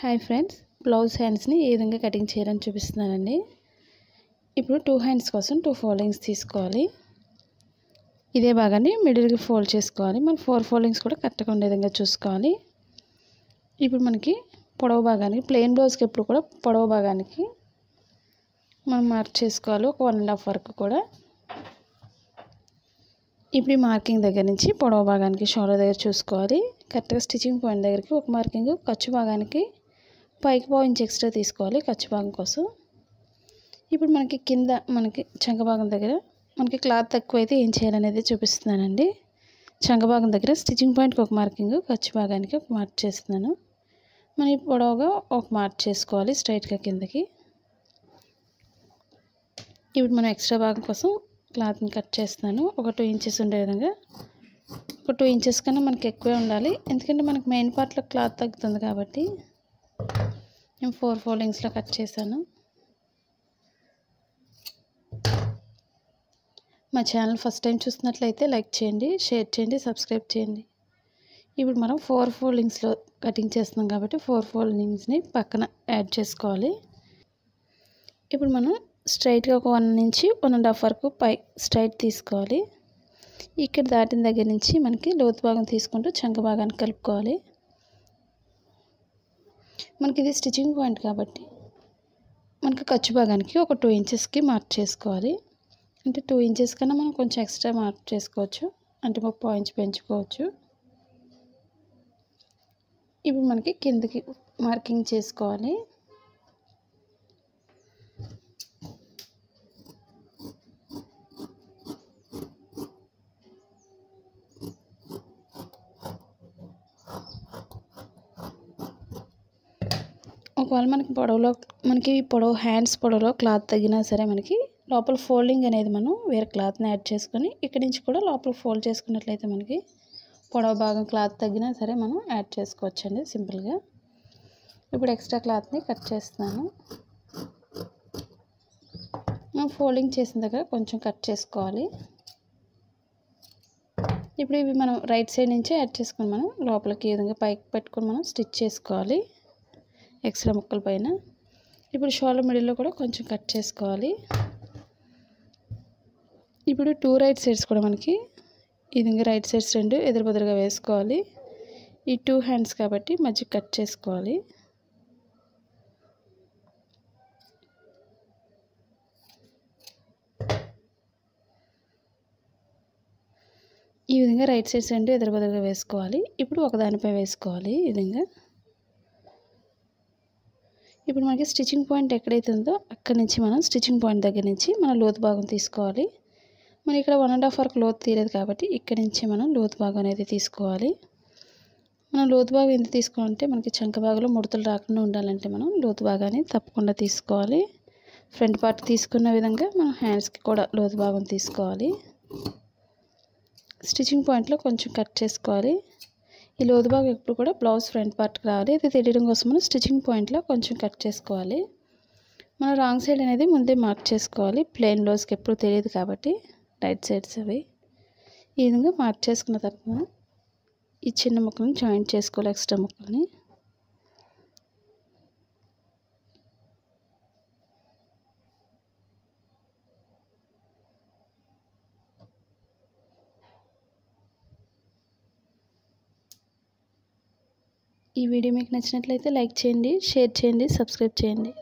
Hi friends, blouse హ్యాండ్స్ని ఏ విధంగా cutting చేయాలని చూపిస్తున్నానండి. ఇప్పుడు 2 హ్యాండ్స్ కోసం 2 ఫోల్డింగ్స్ తీసుకోవాలి. ఇదే భాగాన్ని మిడిల్కి ఫోల్డ్ చేసుకోవాలి. మనం 4 ఫోల్డింగ్స్ కూడా కరెక్ట్గా ఉండే విధంగా చూసుకోవాలి. ఇప్పుడు మనకి పొడవు భాగానికి ప్లెయిన్ బ్లౌజ్కి ఎప్పుడు కూడా పొడవు భాగానికి మనం మార్క్ చేసుకోవాలి, ఒక 1.5 వరకు కూడా. ఇప్పుడు ఈ మార్కింగ్ దగ్గర నుంచి పొడవు భాగానికి షోల్డర్ దగ్గర చూసుకోవాలి. కరెక్ట్గా స్టిచ్చింగ్ పాయింట్ దగ్గరికి ఒక మార్కింగ్, ఖర్చు భాగానికి పైకి పాయింట్ ఎక్స్ట్రా తీసుకోవాలి ఖర్చు భాగం కోసం. ఇప్పుడు మనకి కింద చంక భాగం దగ్గర మనకి క్లాత్ తక్కువైతే ఏం చేయాలనేది చూపిస్తున్నానండి. చంక భాగం దగ్గర స్టిచ్చింగ్ పాయింట్కి ఒక మార్కింగ్, ఖర్చు భాగానికి ఒక మార్క్ చేస్తున్నాను. మనం పొడవుగా ఒక మార్క్ చేసుకోవాలి స్ట్రైట్గా కిందకి. ఇప్పుడు మనం ఎక్స్ట్రా భాగం కోసం క్లాత్ని కట్ చేస్తున్నాను. ఒక 2 ఇంచెస్ ఉండే విధంగా. ఒక 2 ఇంచెస్ కన్నా మనకి ఎక్కువే ఉండాలి, ఎందుకంటే మనకి మెయిన్ పార్ట్లో క్లాత్ తగ్గుతుంది కాబట్టి. నేను 4 ఫోల్డింగ్స్లో కట్ చేశాను. మా ఛానల్ ఫస్ట్ టైం చూస్తున్నట్లయితే లైక్ చేయండి, షేర్ చేయండి, సబ్స్క్రైబ్ చేయండి. ఇప్పుడు మనం 4 ఫోల్డింగ్స్లో కటింగ్ చేస్తున్నాం కాబట్టి 4 ఫోల్డింగ్స్ని పక్కన యాడ్ చేసుకోవాలి. ఇప్పుడు మనం స్ట్రైట్గా ఒక 1 నుంచి 1.5 వరకు పై స్ట్రైట్ తీసుకోవాలి. ఇక్కడ దాటిన దగ్గర నుంచి మనకి లోతు భాగం తీసుకుంటూ చంక భాగాన్ని కలుపుకోవాలి. మనకి ఇది స్టిచ్చింగ్ పాయింట్ కాబట్టి మనకి ఖర్చు భాగానికి ఒక 2 ఇంచెస్కి మార్క్ చేసుకోవాలి. అంటే 2 ఇంచెస్ కన్నా మనం కొంచెం ఎక్స్ట్రా మార్క్ చేసుకోవచ్చు, అంటే 30 ఇంచ్ పెంచుకోవచ్చు. ఇప్పుడు మనకి కిందకి మార్కింగ్ చేసుకోవాలి. ఒకవేళ మనకి పొడవు హ్యాండ్స్ పొడవులో క్లాత్ తగ్గినా సరే మనకి లోపల ఫోల్డింగ్ అనేది మనం వేరే క్లాత్ని యాడ్ చేసుకొని ఇక్కడి నుంచి కూడా లోపల ఫోల్డ్ చేసుకున్నట్లయితే మనకి పొడవు భాగం క్లాత్ తగ్గినా సరే మనం యాడ్ చేసుకోవచ్చండి సింపుల్గా. ఇప్పుడు ఎక్స్ట్రా క్లాత్ని కట్ చేస్తున్నాను. మనం ఫోల్డింగ్ చేసిన దగ్గర కొంచెం కట్ చేసుకోవాలి. ఇప్పుడు ఇవి మనం రైట్ సైడ్ నుంచే యాడ్ చేసుకొని మనం లోపలికి ఈ విధంగా పైకి పెట్టుకొని మనం స్టిచ్ చేసుకోవాలి ఎక్స్ట్రా ముక్కల పైన. ఇప్పుడు షోల్డర్ మిడిల్లో కూడా కొంచెం కట్ చేసుకోవాలి. ఇప్పుడు 2 రైట్ సైడ్స్ కూడా మనకి ఈ విధంగా రైట్ సైడ్స్ 2 ఎదురుబెదురుగా వేసుకోవాలి. ఈ 2 హ్యాండ్స్ కాబట్టి మధ్య కట్ చేసుకోవాలి. ఈ విధంగా రైట్ సైడ్స్ 2 ఎదురుబెదురుగా వేసుకోవాలి. ఇప్పుడు ఒకదానిపై వేసుకోవాలి ఈ విధంగా. ఇప్పుడు మనకి స్టిచ్చింగ్ పాయింట్ ఎక్కడైతే ఉందో అక్కడి నుంచి మనం స్టిచ్చింగ్ పాయింట్ దగ్గర నుంచి మనం లోతు భాగం తీసుకోవాలి. మనం ఇక్కడ 1.5 వరకు లోతు తీయలేదు కాబట్టి ఇక్కడి నుంచి మనం లోతు భాగం అనేది తీసుకోవాలి. మనం లోతు భాగం ఎందుకు తీసుకోవాలంటే మనకి చంక భాగంలో ముడతలు రాకుండా ఉండాలంటే మనం లోతు భాగాన్ని తప్పకుండా తీసుకోవాలి. ఫ్రంట్ పార్ట్ తీసుకున్న విధంగా మనం హ్యాండ్స్కి కూడా లోతు భాగం తీసుకోవాలి. స్టిచ్చింగ్ పాయింట్లో కొంచెం కట్ చేసుకోవాలి. ఈ లోతు భాగం ఎప్పుడు కూడా బ్లౌజ్ ఫ్రంట్ పార్ట్కి రావాలి. అది తెలియడం కోసం మనం స్టిచ్చింగ్ పాయింట్లో కొంచెం కట్ చేసుకోవాలి. మనం రాంగ్ సైడ్ అనేది ముందే మార్క్ చేసుకోవాలి. ప్లెయిన్ బ్లౌజ్కి ఎప్పుడు తెలియదు కాబట్టి రైట్ సైడ్స్ అవి. ఈ విధంగా మార్క్ చేసుకున్న తర్వాత ఈ చిన్న ముక్కలను జాయింట్ చేసుకోవాలి, ఎక్స్ట్రా ముక్కల్ని. ఈ వీడియో మీకు నచ్చినట్లయితే లైక్ చేయండి, షేర్ చేయండి, సబ్స్క్రైబ్ చేయండి.